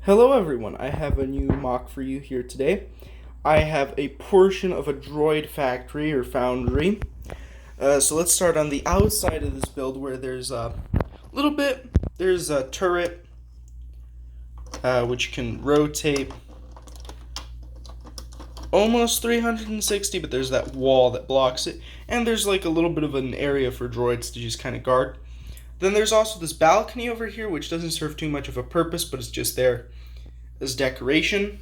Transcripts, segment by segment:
Hello everyone, I have a new mock for you here today. I have a portion of a droid factory or foundry. So let's start on the outside of this build where there's a little bit, there's a turret which can rotate almost 360, but there's that wall that blocks it, and there's like a little bit of an area for droids to just kind of guard. Then there's also this balcony over here, which doesn't serve too much of a purpose, but it's just there as decoration.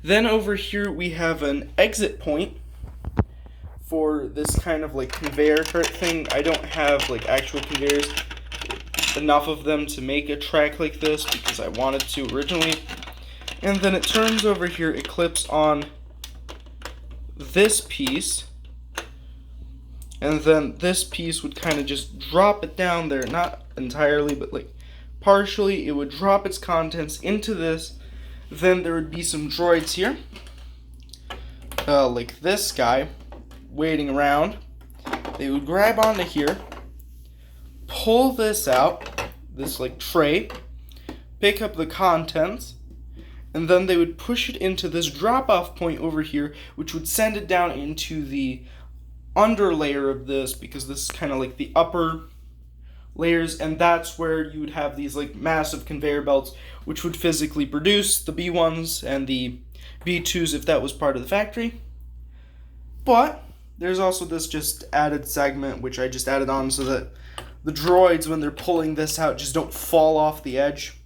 Then over here we have an exit point for this kind of like conveyor cart thing. I don't have like actual conveyors, enough of them to make a track like this because I wanted to originally. And then it turns over here, it clips on this piece. And then this piece would kind of just drop it down there, not entirely, but like partially. It would drop its contents into this. Then there would be some droids here, like this guy, waiting around. They would grab onto here, pull this out, this like tray, pick up the contents, and then they would push it into this drop-off point over here, which would send it down into the under layer of this, because this is kind of like the upper layers, and that's where you would have these like massive conveyor belts which would physically produce the B1s and the B2s if that was part of the factory. But there's also this just added segment which I just added on so that the droids, when they're pulling this out, just don't fall off the edge.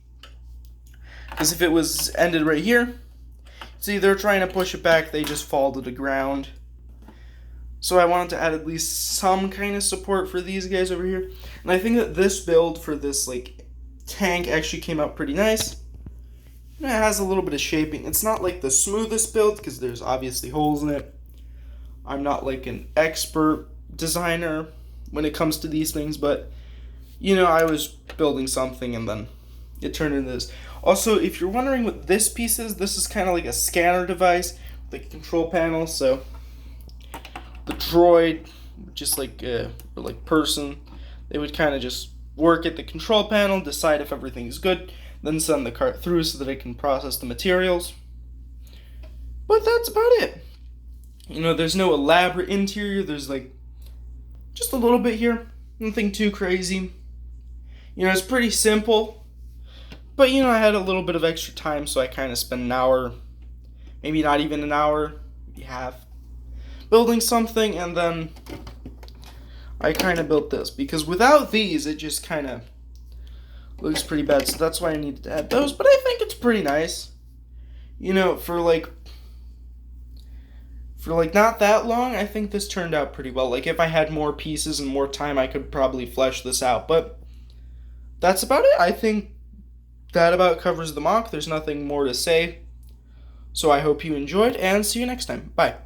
Because if it was ended right here, see, they're trying to push it back, they just fall to the ground. So I wanted to add at least some kind of support for these guys over here. And I think that this build for this like tank actually came out pretty nice. And it has a little bit of shaping. It's not like the smoothest build because there's obviously holes in it. I'm not like an expert designer when it comes to these things, but you know, I was building something and then it turned into this. Also, if you're wondering what this piece is, this is kind of like a scanner device, like a control panel. So the droid, just like person, they would kind of just work at the control panel, decide if everything is good, then send the cart through so that it can process the materials. But that's about it. You know, there's no elaborate interior. There's like just a little bit here, nothing too crazy. You know, it's pretty simple. But you know, I had a little bit of extra time, so I kind of spent an hour, maybe not even an hour, maybe half, building something, and then I kind of built this, because without these it just kind of looks pretty bad, so that's why I needed to add those. But I think it's pretty nice, you know, for like not that long. I think this turned out pretty well. Like if I had more pieces and more time, I could probably flesh this out, but that's about it. I think that about covers the mock. There's nothing more to say, so I hope you enjoyed, and see you next time. Bye.